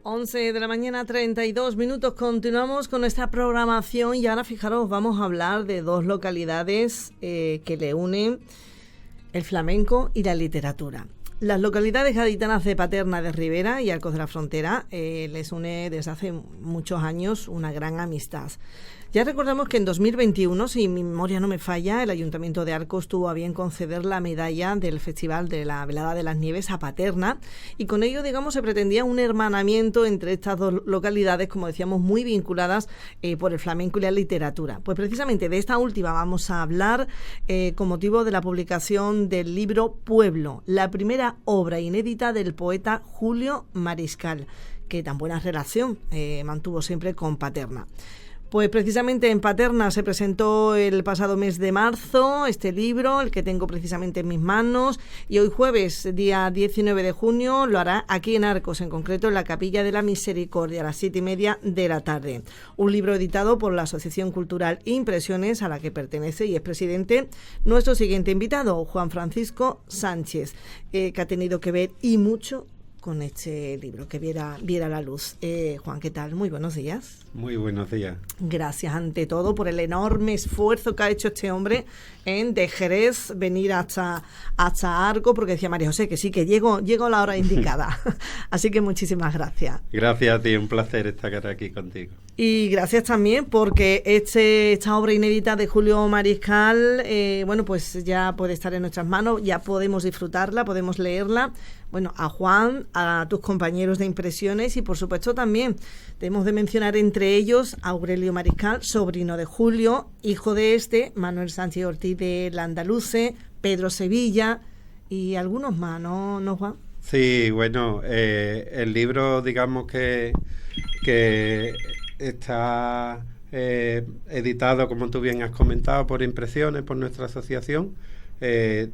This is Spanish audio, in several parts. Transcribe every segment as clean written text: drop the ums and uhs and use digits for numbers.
11 de la mañana, 32 minutos. Continuamos con nuestra programación y ahora, fijaros, vamos a hablar de dos localidades que le unen el flamenco y la literatura. Las localidades gaditanas de Paterna de Ribera y Arcos de la Frontera les une desde hace muchos años una gran amistad. Ya recordamos que en 2021, si mi memoria no me falla, el Ayuntamiento de Arcos tuvo a bien conceder la medalla del Festival de la Velada de las Nieves a Paterna y con ello, digamos, se pretendía un hermanamiento entre estas dos localidades, como decíamos, muy vinculadas por el flamenco y la literatura. Pues precisamente de esta última vamos a hablar con motivo de la publicación del libro Pueblo, la primera obra inédita del poeta Julio Mariscal, que tan buena relación mantuvo siempre con Paterna. Pues precisamente en Paterna se presentó el pasado mes de marzo este libro, el que tengo precisamente en mis manos, y hoy jueves, día 19 de junio, lo hará aquí en Arcos, en concreto en la Capilla de la Misericordia, a las 7:30 de la tarde. Un libro editado por la Asociación Cultural Impresiones, a la que pertenece y es presidente nuestro siguiente invitado, Juan Francisco Sánchez, que ha tenido que ver y mucho con este libro, que viera la luz. Juan, ¿qué tal? Muy buenos días. Muy buenos días. Gracias ante todo por el enorme esfuerzo que ha hecho este hombre de Jerez venir hasta Arcos, porque decía María José que sí, que llego a la hora indicada. Así que muchísimas gracias. Gracias a ti, un placer estar aquí contigo. Y gracias también porque esta obra inédita de Julio Mariscal, bueno, pues ya puede estar en nuestras manos, ya podemos disfrutarla, podemos leerla. Bueno, a Juan, a tus compañeros de Impresiones y por supuesto también tenemos de mencionar entre ellos a Aurelio Mariscal, sobrino de Julio, hijo de Manuel Sánchez Ortiz del Andaluce, Pedro Sevilla y algunos más, ¿no Juan? Sí, bueno, el libro, digamos que está editado, como tú bien has comentado, por Impresiones, por nuestra asociación.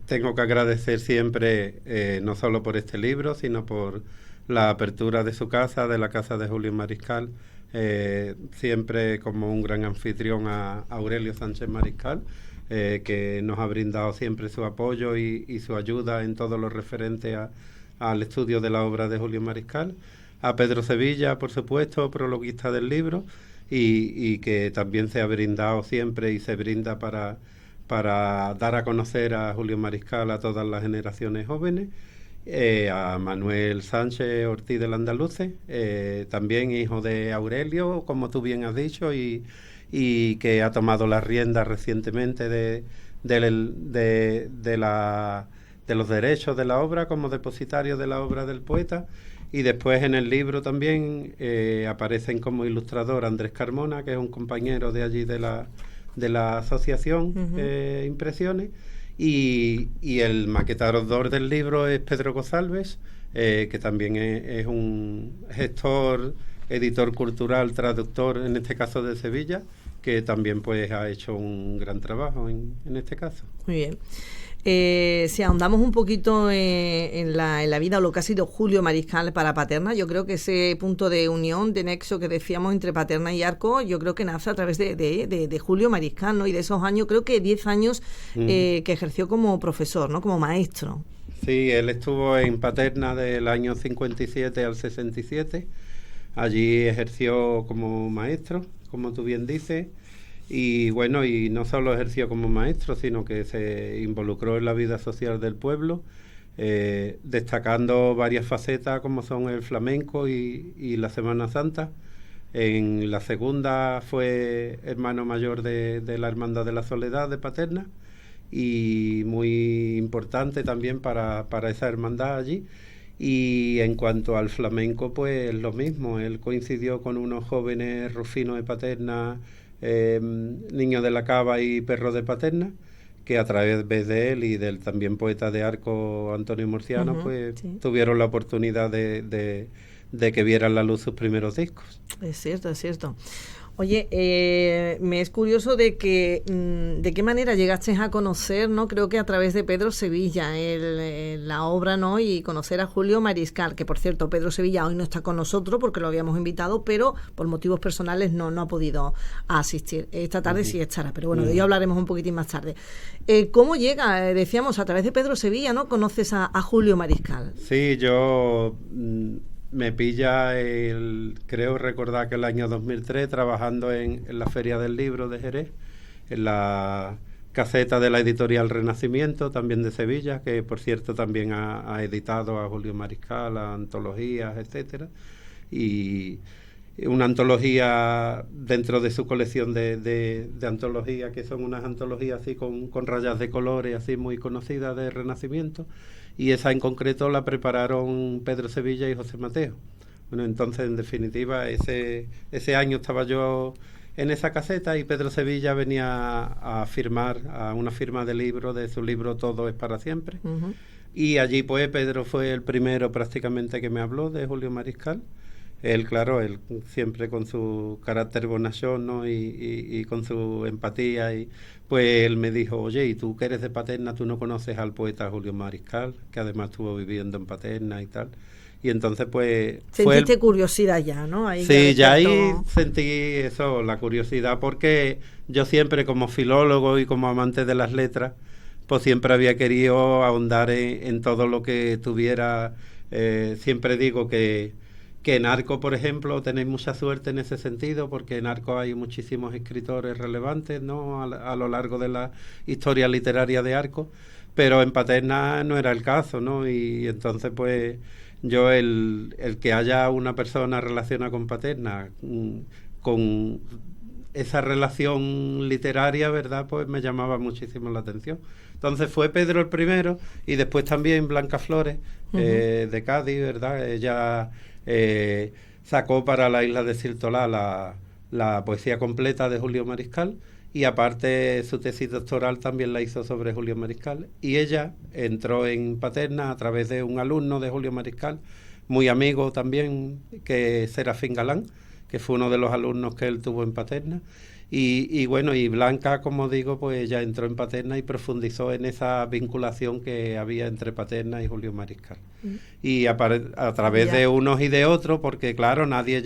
Tengo que agradecer siempre, no solo por este libro, sino por la apertura de su casa, de la casa de Julio Mariscal, siempre como un gran anfitrión a Aurelio Sánchez Mariscal, que nos ha brindado siempre su apoyo y su ayuda en todo lo referente al estudio de la obra de Julio Mariscal, a Pedro Sevilla, por supuesto, prologuista del libro, y que también se ha brindado siempre y se brinda para dar a conocer a Julio Mariscal a todas las generaciones jóvenes, a Manuel Sánchez Ortiz del Andaluce, también hijo de Aurelio, como tú bien has dicho, y que ha tomado las riendas recientemente de los derechos de la obra como depositario de la obra del poeta. Y después en el libro también aparecen como ilustrador Andrés Carmona, que es un compañero de allí de la asociación Impresiones, y el maquetador del libro es Pedro González, que también es un gestor, editor cultural, traductor, en este caso de Sevilla, que también pues ha hecho un gran trabajo en este caso. Muy bien. Si ahondamos un poquito en la vida o lo que ha sido Julio Mariscal para Paterna, yo creo que ese punto de unión, de nexo que decíamos entre Paterna y Arcos, yo creo que nace a través de Julio Mariscal, ¿no? Y de esos años, creo que 10 años que ejerció como profesor, ¿no? Como maestro. Sí, él estuvo en Paterna del año 57 al 67. Allí ejerció como maestro, como tú bien dices. Y bueno, y no solo ejerció como maestro, sino que se involucró en la vida social del pueblo, destacando varias facetas como son el flamenco y la Semana Santa. En la segunda fue hermano mayor de la Hermandad de la Soledad de Paterna y muy importante también para esa hermandad allí. Y en cuanto al flamenco, pues lo mismo, él coincidió con unos jóvenes rufinos de Paterna, Niño de la Cava y Perro de Paterna, que a través de él y del también poeta de Arcos, Antonio Murciano, sí, tuvieron la oportunidad de que vieran la luz sus primeros discos. Es cierto, es cierto. Oye, me es curioso de qué manera llegaste a conocer, ¿no? Creo que a través de Pedro Sevilla, la obra, ¿no? Y conocer a Julio Mariscal, que por cierto, Pedro Sevilla hoy no está con nosotros porque lo habíamos invitado, pero por motivos personales no ha podido asistir. Esta tarde sí estará, pero bueno, de ello hablaremos un poquitín más tarde. ¿Cómo llega? Decíamos, a través de Pedro Sevilla, ¿no? Conoces a Julio Mariscal. Sí, yo me pilla, creo recordar que el año 2003, trabajando en la Feria del Libro de Jerez, en la caseta de la editorial Renacimiento, también de Sevilla, que por cierto también ha editado a Julio Mariscal, a antologías, etcétera, y una antología dentro de su colección de antologías, que son unas antologías así con rayas de colores, así muy conocidas de Renacimiento, y esa en concreto la prepararon Pedro Sevilla y José Mateo. Bueno, entonces en definitiva ese año estaba yo en esa caseta y Pedro Sevilla venía a firmar a una firma de libro, de su libro Todo es para siempre. Uh-huh. Y allí pues Pedro fue el primero prácticamente que me habló de Julio Mariscal. Él, claro, él siempre con su carácter bonachón, ¿no? y con su empatía, y pues él me dijo, oye, ¿y tú que eres de Paterna, tú no conoces al poeta Julio Mariscal, que además estuvo viviendo en Paterna y tal? Y entonces pues... Sentiste curiosidad ya, ¿no? Ahí sí, ya ahí sentí eso, la curiosidad, porque yo siempre como filólogo y como amante de las letras, pues siempre había querido ahondar en todo lo que tuviera. Siempre digo que en Arco, por ejemplo, tenéis mucha suerte en ese sentido, porque en Arco hay muchísimos escritores relevantes, ¿no? A lo largo de la historia literaria de Arco, pero en Paterna no era el caso, ¿no? Y entonces, pues, yo el que haya una persona relacionada con Paterna, con esa relación literaria, ¿verdad?, pues me llamaba muchísimo la atención. Entonces fue Pedro el primero, y después también Blanca Flores, uh-huh, de Cádiz, ¿verdad? Ella sacó para la isla de Sirtolá la poesía completa de Julio Mariscal, y aparte su tesis doctoral también la hizo sobre Julio Mariscal, y ella entró en Paterna a través de un alumno de Julio Mariscal, muy amigo también, que es Serafín Galán, que fue uno de los alumnos que él tuvo en Paterna. Y bueno, y Blanca, como digo, pues ella entró en Paterna y profundizó en esa vinculación que había entre Paterna y Julio Mariscal. Y a través de unos y de otros, porque claro, nadie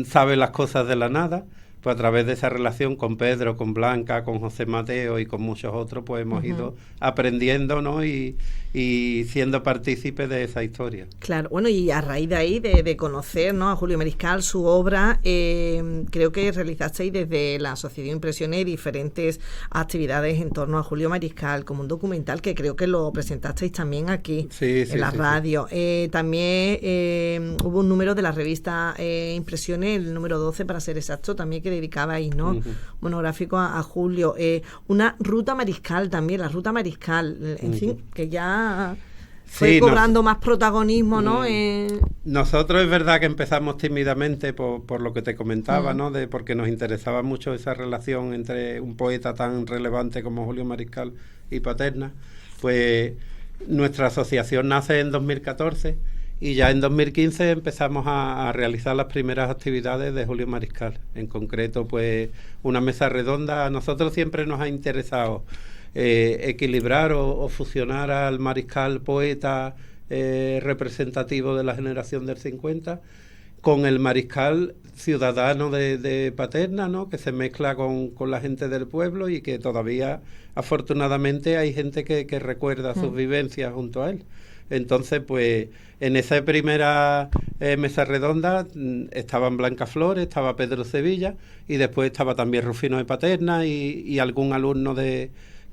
sabe las cosas de la nada, pues a través de esa relación con Pedro, con Blanca, con José Mateo y con muchos otros, pues hemos ido aprendiendo, ¿no? Y siendo partícipes de esa historia. Claro, bueno, y a raíz de ahí, de conocer, ¿no?, a Julio Mariscal, su obra, creo que realizasteis desde la Asociación Impresiones diferentes actividades en torno a Julio Mariscal, como un documental que creo que lo presentasteis también aquí, en la radio. Sí. También hubo un número de la revista Impresiones, el número 12 para ser exacto, también que dedicabais, ¿no?, uh-huh, monográfico a Julio. Una ruta Mariscal también, la ruta Mariscal, en uh-huh, fin, que ya fue cobrando más protagonismo, ¿no? Nosotros es verdad que empezamos tímidamente por lo que te comentaba, ¿no? Porque nos interesaba mucho esa relación entre un poeta tan relevante como Julio Mariscal y Paterna. Pues nuestra asociación nace en 2014 y ya en 2015 empezamos a realizar las primeras actividades de Julio Mariscal. En concreto, pues una mesa redonda. A nosotros siempre nos ha interesado equilibrar o fusionar al Mariscal poeta representativo de la generación del 50 con el Mariscal ciudadano de Paterna, ¿no?, que se mezcla con la gente del pueblo y que todavía afortunadamente hay gente que recuerda sus vivencias junto a él. Entonces, pues en esa primera mesa redonda estaban Blanca Flores, estaba Pedro Sevilla y después estaba también Rufino de Paterna y algún alumno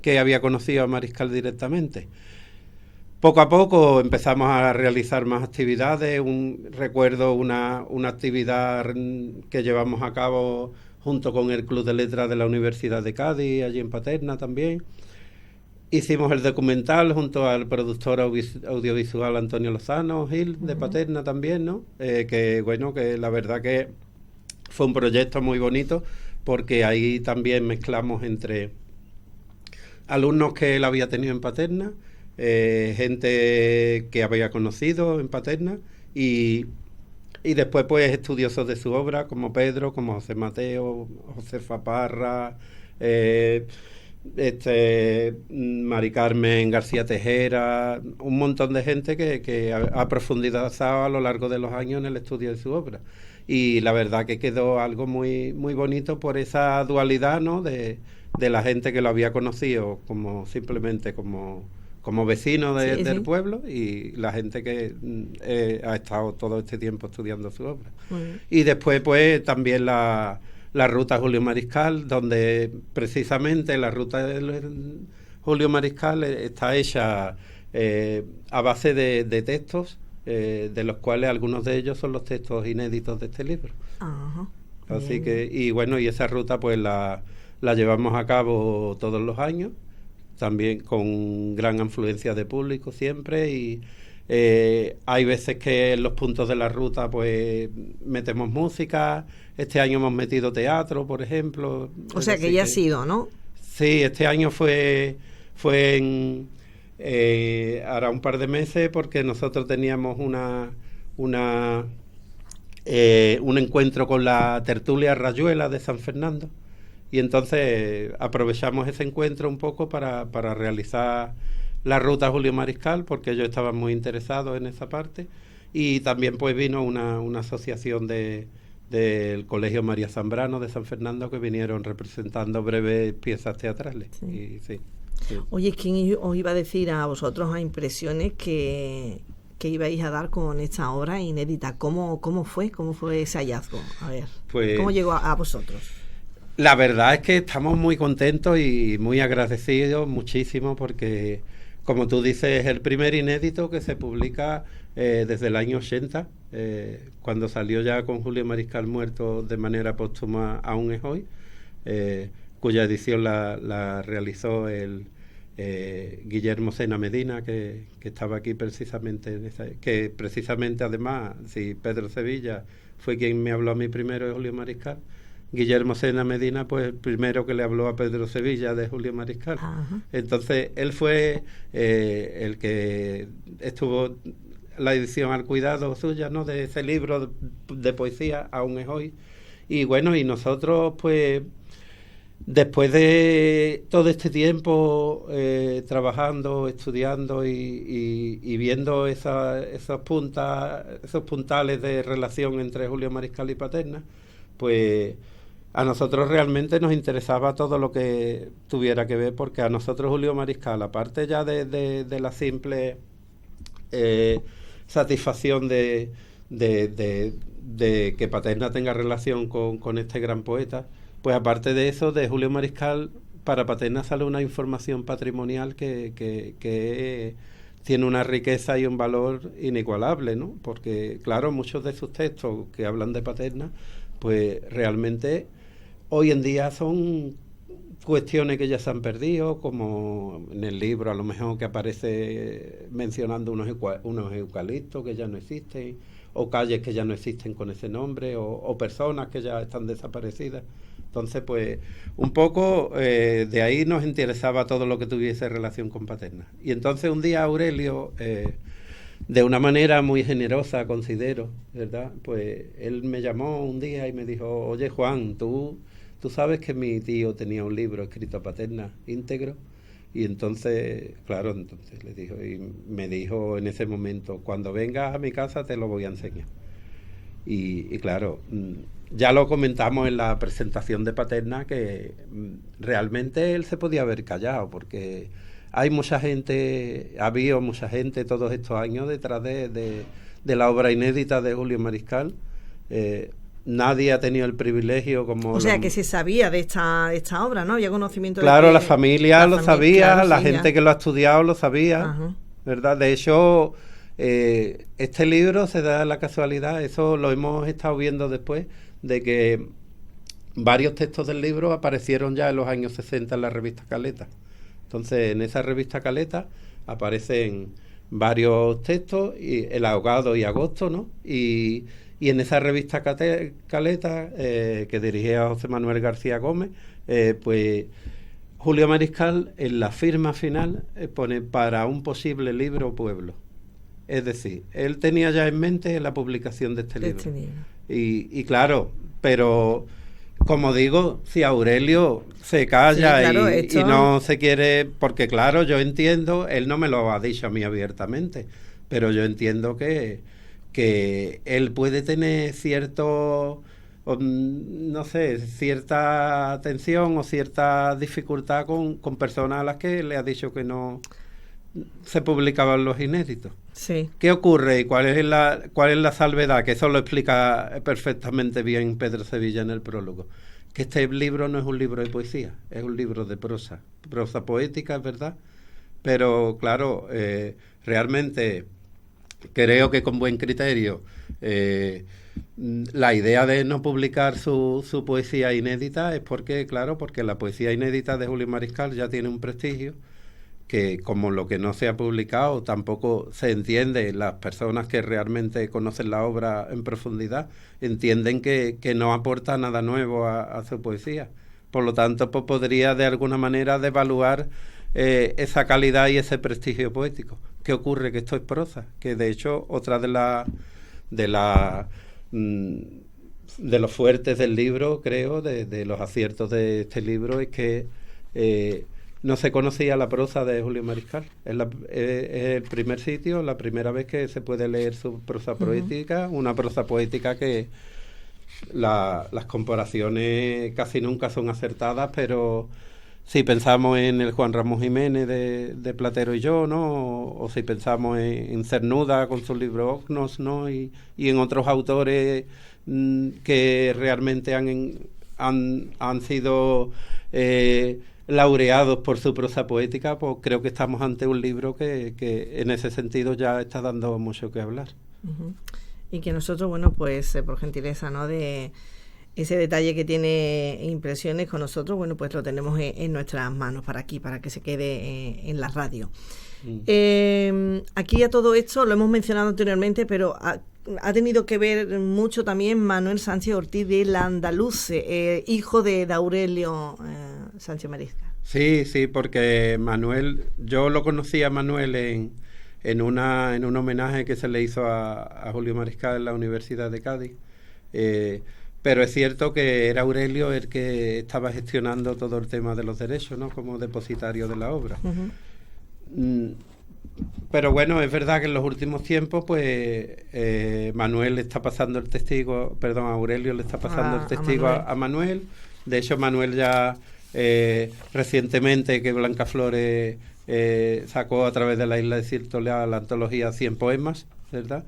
que había conocido a Mariscal directamente. Poco a poco empezamos a realizar más actividades. Recuerdo una actividad que llevamos a cabo junto con el Club de Letras de la Universidad de Cádiz, allí en Paterna también. Hicimos el documental junto al productor audiovisual Antonio Lozano Gil, de Paterna también, ¿no? Que la verdad que fue un proyecto muy bonito, porque ahí también mezclamos entre alumnos que él había tenido en Paterna, gente que había conocido en Paterna y después pues estudiosos de su obra, como Pedro, como José Mateo, Josefa Parra, Mari Carmen García Tejera, un montón de gente que ha profundizado a lo largo de los años en el estudio de su obra. Y la verdad que quedó algo muy, muy bonito por esa dualidad, ¿no?, de la gente que lo había conocido simplemente como como vecino del sí. pueblo y la gente que ha estado todo este tiempo estudiando su obra. Muy bien. Y después pues también la ruta Julio Mariscal, donde precisamente la ruta de Julio Mariscal está hecha a base de textos, de los cuales algunos de ellos son los textos inéditos de este libro. Ajá. Así que, y bueno, y esa ruta pues la llevamos a cabo todos los años, también con gran afluencia de público siempre, y hay veces que en los puntos de la ruta pues metemos música. Este año hemos metido teatro, por ejemplo. O sea que ya ha sido, ¿no? Sí, este año fue hará un par de meses, porque nosotros teníamos un encuentro con la tertulia Rayuela de San Fernando, y entonces aprovechamos ese encuentro un poco para realizar la ruta Julio Mariscal, porque ellos estaban muy interesados en esa parte, y también pues vino una asociación del Colegio María Zambrano de San Fernando, que vinieron representando breves piezas teatrales. Sí. Y, sí. Oye, ¿quién os iba a decir a vosotros, a Impresiones, que ibais a dar con esta obra inédita? ¿Cómo fue ese hallazgo? A ver, pues, ¿cómo llegó a vosotros? La verdad es que estamos muy contentos y muy agradecidos muchísimo, porque, como tú dices, es el primer inédito que se publica desde el año 80, cuando salió ya con Julio Mariscal muerto de manera póstuma Aún es hoy, cuya edición la realizó el Guillermo Sena Medina, que estaba aquí precisamente, que precisamente además, si Pedro Sevilla fue quien me habló a mí primero de Julio Mariscal, Guillermo Sena Medina, pues el primero que le habló a Pedro Sevilla de Julio Mariscal. Ajá. Entonces, él fue el que estuvo la edición al cuidado suya, ¿no?, de ese libro de poesía, Aún es hoy. Y bueno, y nosotros, pues, después de todo este tiempo trabajando, estudiando y viendo esos puntales de relación entre Julio Mariscal y Paterna, pues a nosotros realmente nos interesaba todo lo que tuviera que ver, porque a nosotros Julio Mariscal, aparte ya de la simple satisfacción de que Paterna tenga relación con este gran poeta, pues aparte de eso, de Julio Mariscal, para Paterna sale una información patrimonial que tiene una riqueza y un valor inigualable, ¿no? Porque, claro, muchos de sus textos que hablan de Paterna, pues realmente hoy en día son cuestiones que ya se han perdido, como en el libro a lo mejor que aparece mencionando unos eucaliptos que ya no existen, o calles que ya no existen con ese nombre, o personas que ya están desaparecidas. Entonces, pues, un poco de ahí nos interesaba todo lo que tuviese relación con Paterna. Y entonces un día Aurelio, de una manera muy generosa, considero, ¿verdad?, pues él me llamó un día y me dijo: oye, Juan, tú sabes que mi tío tenía un libro escrito a Paterna, íntegro. Y entonces, claro, le dijo, y me dijo en ese momento: cuando vengas a mi casa te lo voy a enseñar. Y claro, ya lo comentamos en la presentación de Paterna, que realmente él se podía haber callado, porque hay mucha gente, ha habido mucha gente todos estos años detrás de la obra inédita de Julio Mariscal. Nadie ha tenido el privilegio como... O sea, que se sabía de esta obra, ¿no? Había conocimiento claro, de la familia lo sabía, claro, la sí, gente ya. que lo ha estudiado lo sabía. Ajá. ¿Verdad? De hecho, este libro se da la casualidad, eso lo hemos estado viendo después, de que varios textos del libro aparecieron ya en los años 60 en la revista Caleta. Entonces, en esa revista Caleta aparecen varios textos, y El ahogado y Agosto, ¿no? Y en esa revista Caleta, que dirigía José Manuel García Gómez, pues Julio Mariscal en la firma final pone: para un posible libro Pueblo. Es decir, él tenía ya en mente la publicación de este libro. Y claro, pero como digo, si Aurelio se calla, sí, claro, y no se quiere, porque claro, yo entiendo, él no me lo ha dicho a mí abiertamente, pero yo entiendo que él puede tener cierto, no sé, cierta tensión o cierta dificultad con personas a las que le ha dicho que no se publicaban los inéditos. Sí. ¿Qué ocurre y cuál es la salvedad? Que eso lo explica perfectamente bien Pedro Sevilla en el prólogo. Que este libro no es un libro de poesía, es un libro de prosa poética, es verdad, pero claro, realmente creo que con buen criterio la idea de no publicar su poesía inédita es porque la poesía inédita de Julio Mariscal ya tiene un prestigio que, como lo que no se ha publicado tampoco se entiende, las personas que realmente conocen la obra en profundidad entienden que no aporta nada nuevo a su poesía. Por lo tanto, pues podría de alguna manera devaluar esa calidad y ese prestigio poético. ¿Qué ocurre? Que esto es prosa, que de hecho otra de los fuertes del libro, creo, de los aciertos de este libro, es que no se conocía la prosa de Julio Mariscal. Es el primer sitio, la primera vez que se puede leer su prosa poética, una prosa poética que las comparaciones casi nunca son acertadas, pero si pensamos en el Juan Ramón Jiménez de Platero y yo, ¿no? O si pensamos en Cernuda con su libro Ognos, ¿no? Y en otros autores que realmente han sido laureados por su prosa poética, pues creo que estamos ante un libro que en ese sentido ya está dando mucho que hablar. Uh-huh. Y que nosotros, bueno, pues por gentileza, ¿no?, de ese detalle que tiene impresiones con nosotros, bueno, pues lo tenemos en nuestras manos para que se quede en la radio. Aquí a todo esto, lo hemos mencionado anteriormente, pero ha tenido que ver mucho también Manuel Sánchez Ortiz de Landaluce, hijo de Aurelio Sánchez Mariscal. Sí, porque Manuel, yo lo conocí a Manuel en un homenaje que se le hizo a Julio Mariscal en la Universidad de Cádiz. Pero es cierto que era Aurelio el que estaba gestionando todo el tema de los derechos, ¿no?, como depositario de la obra. Uh-huh. Pero bueno, es verdad que en los últimos tiempos, pues Aurelio le está pasando el testigo a Manuel. De hecho, Manuel ya recientemente, que Blanca Flores sacó a través de la Isla de Ciertolea la antología 100 poemas, ¿verdad?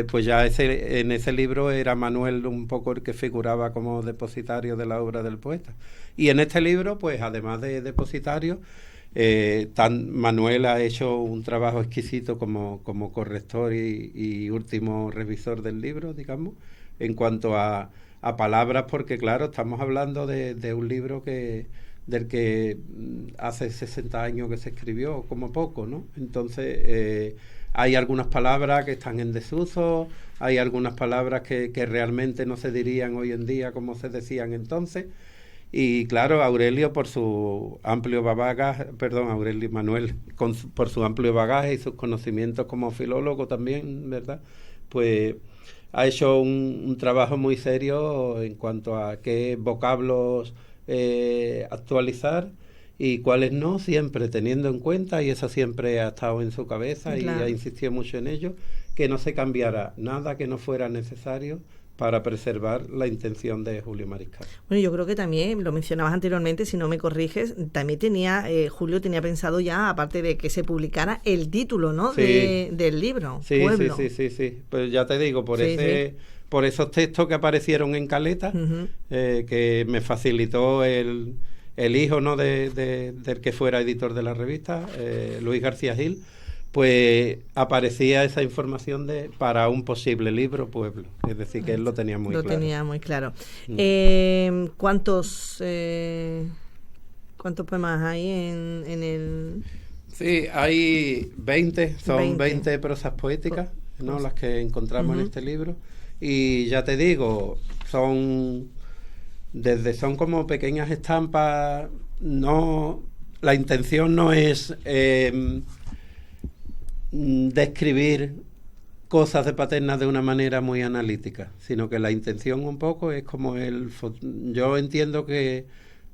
Pues ya en ese libro era Manuel un poco el que figuraba como depositario de la obra del poeta. Y en este libro, pues además de depositario, Manuel ha hecho un trabajo exquisito como corrector y último revisor del libro, digamos, en cuanto a palabras, porque claro, estamos hablando de un libro del que hace 60 años que se escribió, como poco, ¿no? Entonces hay algunas palabras que están en desuso, hay algunas palabras que realmente no se dirían hoy en día como se decían entonces. Y claro, Aurelio por su amplio bagaje, Manuel por su amplio bagaje y sus conocimientos como filólogo también, ¿verdad? Pues ha hecho un trabajo muy serio en cuanto a qué vocablos actualizar y cuáles no, siempre teniendo en cuenta, y eso siempre ha estado en su cabeza, claro, y ha insistido mucho en ello, que no se cambiara nada que no fuera necesario para preservar la intención de Julio Mariscal. Bueno, yo creo que también, lo mencionabas anteriormente, si no me corriges, también Julio tenía pensado ya, aparte de que se publicara, el título, ¿no?, sí, del libro, sí, Pueblo. Sí. Pues ya te digo, por esos textos que aparecieron en Caleta, uh-huh, que me facilitó el hijo, ¿no?, del que fuera editor de la revista, Luis García Gil, pues aparecía esa información para un posible libro, Pueblo. Es decir, que él lo tenía muy claro. Lo tenía muy claro. ¿Cuántos poemas hay en el...? Sí, hay 20, son 20 prosas poéticas, ¿no?, las que encontramos, uh-huh, en este libro. Y ya te digo, son como pequeñas estampas. No, la intención no es describir cosas de Paterna de una manera muy analítica, sino que la intención un poco es como yo entiendo que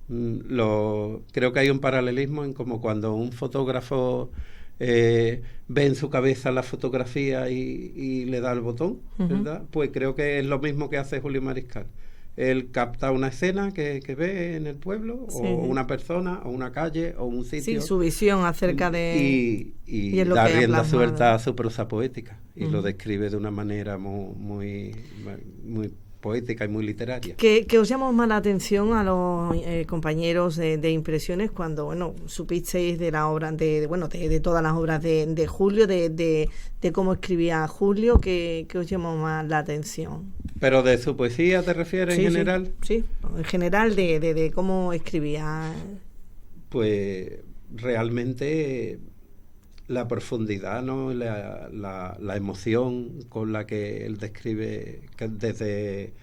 creo que hay un paralelismo en como cuando un fotógrafo ve en su cabeza la fotografía y le da el botón, ¿verdad? Uh-huh. Pues creo que es lo mismo que hace Julio Mariscal. él capta una escena que ve en el pueblo, Sí. o una persona, o una calle, o un sitio. Sí, su visión acerca de... Y es lo da que ha rienda plasmado. suelta a su prosa poética, y lo Ujú. describe de una manera muy poética y muy literaria. ¿Qué os llamó más la atención a los compañeros de impresiones cuando, bueno, supisteis de la obra, de todas las obras de Julio, de cómo escribía Julio? ¿Qué os llamó más la atención? ¿Pero de su poesía te refieres Sí, en general? Sí, en general de cómo escribía. Pues realmente la profundidad, ¿no? La emoción con la que él describe, que desde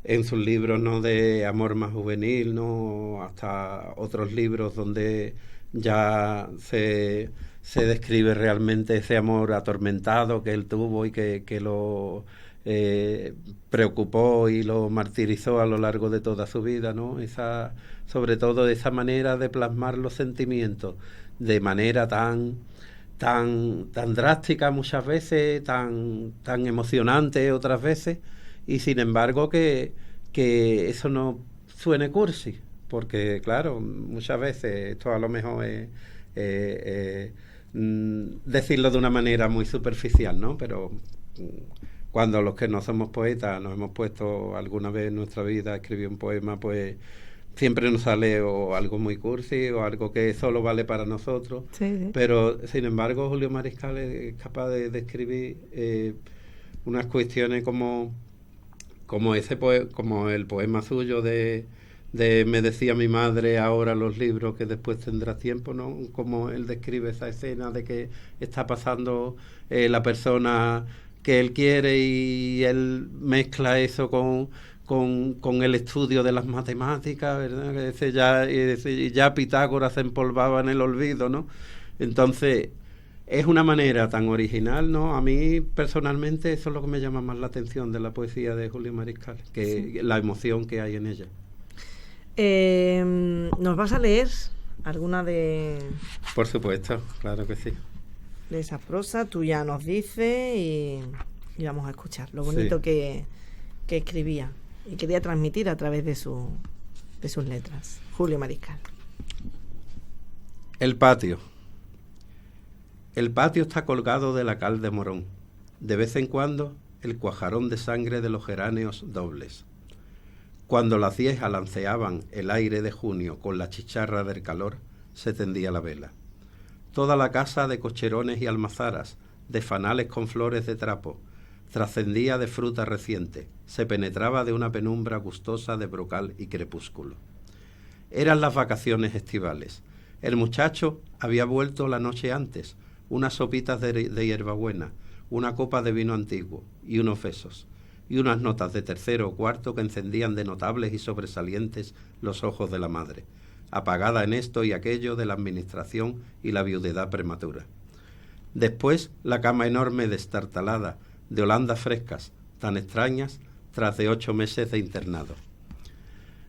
en sus libros, ¿no?, de amor más juvenil, ¿no?, hasta otros libros donde ya se describe realmente ese amor atormentado que él tuvo y que lo preocupó y lo martirizó a lo largo de toda su vida, ¿no? Sobre todo esa manera de plasmar los sentimientos de manera tan drástica muchas veces, tan emocionante otras veces, y sin embargo que eso no suene cursi, porque claro, muchas veces esto a lo mejor es decirlo de una manera muy superficial, ¿no? Pero cuando los que no somos poetas nos hemos puesto alguna vez en nuestra vida a escribir un poema, pues siempre nos sale o algo muy cursi o algo que solo vale para nosotros. Sí. Pero sin embargo Julio Mariscal es capaz de escribir unas cuestiones como el poema suyo de me decía mi madre, ahora los libros que después tendrás tiempo, ¿no? Como él describe esa escena de que está pasando la persona que él quiere y él mezcla eso con el estudio de las matemáticas, ¿verdad? Ya Pitágoras se empolvaba en el olvido, ¿no? Entonces, es una manera tan original, ¿no? A mí, personalmente, eso es lo que me llama más la atención de la poesía de Julio Mariscal, que la emoción que hay en ella. ¿Nos vas a leer alguna de...? Por supuesto, claro que sí. De esa prosa, tú ya nos dices y vamos a escuchar lo bonito que escribía y quería transmitir a través de sus letras. Julio Mariscal. El patio. El patio está colgado de la cal de morón. De vez en cuando, el cuajarón de sangre de los geráneos dobles. Cuando las 10 alanceaban el aire de junio con la chicharra del calor, se tendía la vela. Toda la casa de cocherones y almazaras, de fanales con flores de trapo, trascendía de fruta reciente, se penetraba de una penumbra gustosa de brocal y crepúsculo. Eran las vacaciones estivales. El muchacho había vuelto la noche antes, unas sopitas de hierbabuena, una copa de vino antiguo y unos besos, y unas notas de tercero o cuarto que encendían de notables y sobresalientes los ojos de la madre, apagada en esto y aquello de la administración y la viudedad prematura. Después la cama enorme destartalada, de holandas frescas, tan extrañas, tras de 8 meses de internado.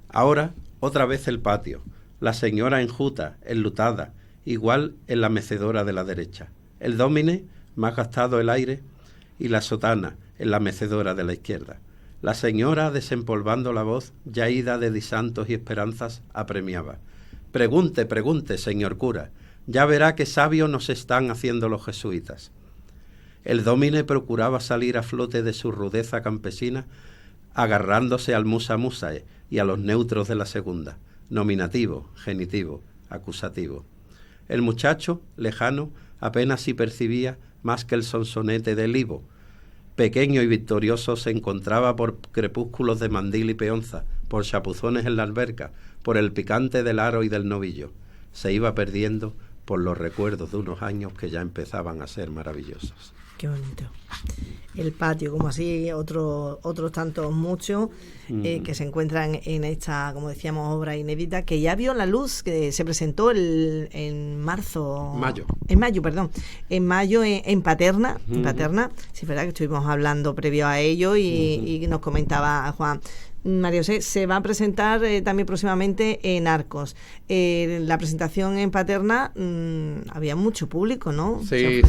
Ahora, otra vez el patio, la señora enjuta, enlutada, igual en la mecedora de la derecha, el dómine, más gastado el aire, y la sotana, en la mecedora de la izquierda. La señora, desempolvando la voz, ya ida de disantos y esperanzas, apremiaba. Pregunte, pregunte, señor cura, ya verá qué sabios nos están haciendo los jesuitas. El dómine procuraba salir a flote de su rudeza campesina, agarrándose al musa musae y a los neutros de la segunda, nominativo, genitivo, acusativo. El muchacho, lejano, apenas si percibía más que el sonsonete del Ivo. Pequeño y victorioso se encontraba por crepúsculos de mandil y peonza, por chapuzones en la alberca, por el picante del aro y del novillo. Se iba perdiendo por los recuerdos de unos años que ya empezaban a ser maravillosos. Qué bonito. El patio, como así otros tantos muchos que se encuentran en esta, como decíamos, obra inédita, que ya vio la luz, que se presentó en mayo, en Paterna. En Paterna, sí, es verdad que estuvimos hablando previo a ello y nos comentaba Juan. María José, se va a presentar también próximamente en Arcos. La presentación en Paterna había mucho público, ¿no? Sí,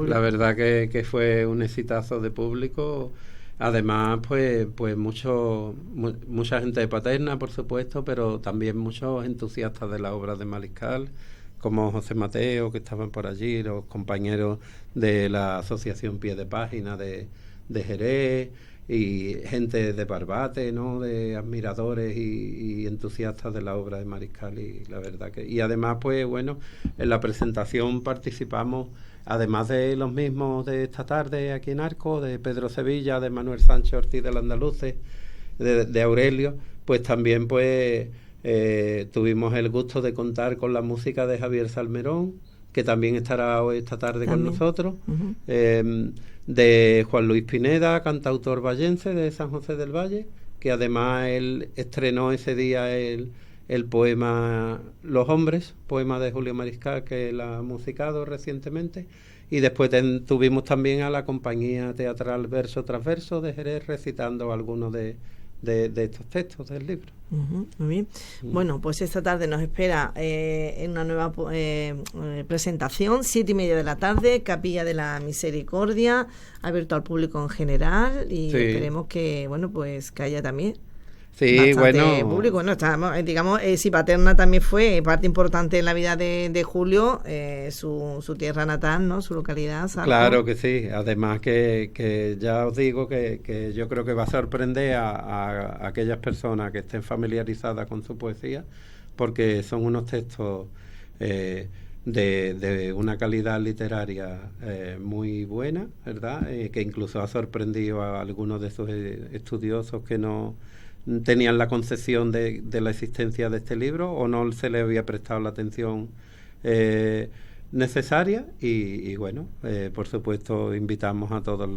la verdad que fue un exitazo de público. Además, pues mucha gente de Paterna, por supuesto, pero también muchos entusiastas de la obra de Mariscal, como José Mateo, que estaban por allí, los compañeros de la Asociación Pie de Página de Jerez, y gente de Barbate, ¿no?, de admiradores y entusiastas de la obra de Mariscal. Y la verdad que, y además, pues bueno, en la presentación participamos, además de los mismos de esta tarde aquí en Arco, de Pedro Sevilla, de Manuel Sánchez Ortiz del Andaluce, de Aurelio, pues también pues tuvimos el gusto de contar con la música de Javier Salmerón, que también estará hoy esta tarde con nosotros, de Juan Luis Pineda, cantautor vallense de San José del Valle, que además él estrenó ese día el poema Los Hombres, poema de Julio Mariscal, que él ha musicado recientemente, y después tuvimos también a la compañía teatral Verso tras Verso de Jerez recitando algunos de estos textos del libro. Muy bien. Bueno, pues esta tarde nos espera en una nueva presentación, 7:30 de la tarde, Capilla de la Misericordia, abierto al público en general, y esperemos que, bueno, pues que haya también público. Bueno, digamos, si Paterna también fue parte importante en la vida de Julio, su tierra natal, ¿no?, su localidad. Salco. Claro que sí, además que ya os digo que yo creo que va a sorprender a aquellas personas que estén familiarizadas con su poesía, porque son unos textos de una calidad literaria muy buena, ¿verdad?, que incluso ha sorprendido a algunos de esos estudiosos que no tenían la concepción de la existencia de este libro, o no se le había prestado la atención necesaria, y bueno, por supuesto invitamos a todos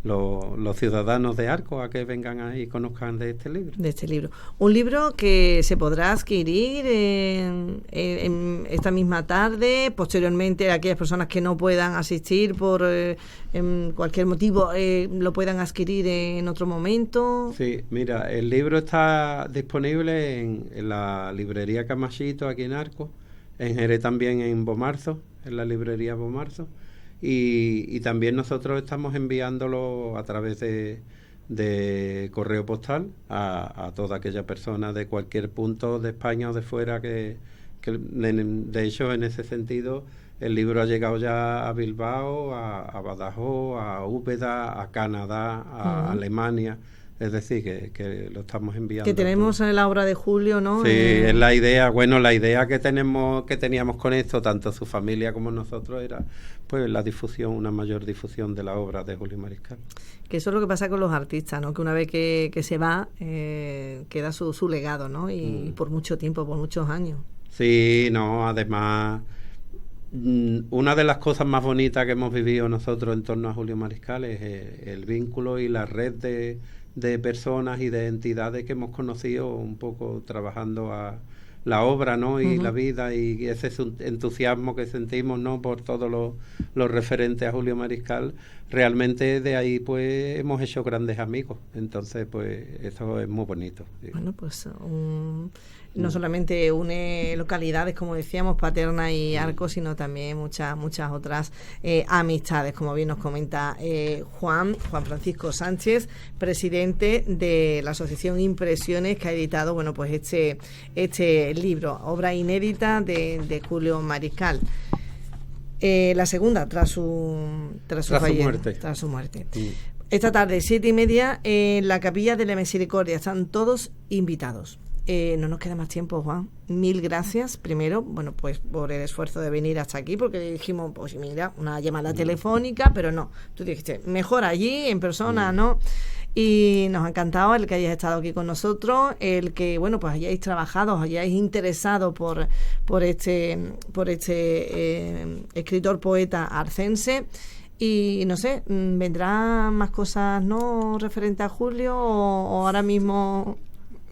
los ciudadanos de Arco a que vengan ahí y conozcan de este libro. De este libro. Un libro que se podrá adquirir en esta misma tarde, posteriormente aquellas personas que no puedan asistir por en cualquier motivo, lo puedan adquirir en otro momento. Sí, mira, el libro está disponible en la librería Camachito aquí en Arco, en Jerez también en Bomarzo, en la librería Bomarzo. Y también nosotros estamos enviándolo a través de correo postal a toda aquella persona de cualquier punto de España o de fuera que de hecho, en ese sentido, el libro ha llegado ya a Bilbao, a Badajoz, a Úbeda, a Canadá, a Alemania. Es decir, que lo estamos enviando. Que tenemos en la obra de Julio, ¿no? Sí, es la idea. Bueno, la idea que teníamos con esto, tanto su familia como nosotros, era pues la difusión, una mayor difusión de la obra de Julio Mariscal. Que eso es lo que pasa con los artistas, ¿no? Que una vez que se va, queda su legado, ¿no? Y por mucho tiempo, por muchos años. Sí, no, además, una de las cosas más bonitas que hemos vivido nosotros en torno a Julio Mariscal es el vínculo y la red de personas y de entidades que hemos conocido un poco trabajando a la obra, ¿no? Y la vida, y ese entusiasmo que sentimos, ¿no?, por todos los referentes a Julio Mariscal. Realmente de ahí pues hemos hecho grandes amigos, entonces pues eso es muy bonito. Sí. Bueno, pues no solamente une localidades, como decíamos, Paterna y Arco, sino también muchas otras amistades, como bien nos comenta Juan Francisco Sánchez, presidente de la Asociación Impresiones, que ha editado, bueno, pues este libro, obra inédita de Julio Mariscal. La segunda, tras su muerte. Sí. Esta tarde, 7:30, en la Capilla de la Misericordia. Están todos invitados. No nos queda más tiempo, Juan. Mil gracias, primero, bueno, pues por el esfuerzo de venir hasta aquí, porque dijimos, pues mira, una llamada telefónica, pero no. Tú dijiste, mejor allí, en persona, ¿no? Y nos ha encantado el que hayáis estado aquí con nosotros, el que, bueno, pues hayáis trabajado, os hayáis interesado por este escritor poeta arcense. Y no sé, ¿vendrán más cosas, no, referente a Julio, o ahora mismo?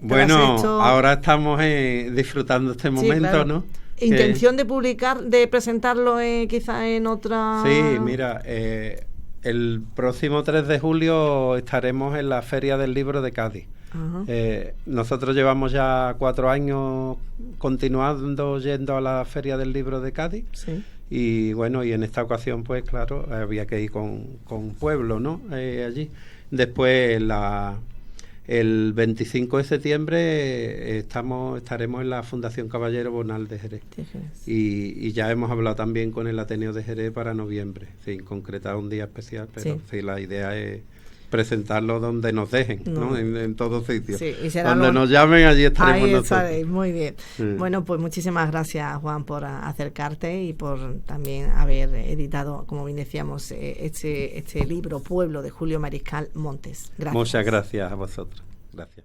Bueno, ahora estamos disfrutando este momento, claro, ¿no? ¿Intención de publicar, de presentarlo quizá en otra...? Sí, mira, el próximo 3 de julio estaremos en la Feria del Libro de Cádiz. Nosotros llevamos ya 4 años continuando yendo a la Feria del Libro de Cádiz. Sí. Y bueno, y en esta ocasión, pues claro, había que ir con pueblo, ¿no? Allí. Después, el 25 de septiembre estaremos en la Fundación Caballero Bonal de Jerez. Y ya hemos hablado también con el Ateneo de Jerez para noviembre, sin concretar un día especial, pero sí, la idea es presentarlo donde nos dejen, ¿no? En todos sitios. Sí, donde nos llamen, allí estaremos ahí nosotros. Estaréis, muy bien. Bueno, pues muchísimas gracias, Juan, por acercarte y por también haber editado, como bien decíamos, este libro, Pueblo, de Julio Mariscal Montes. Gracias. Muchas gracias a vosotros. Gracias.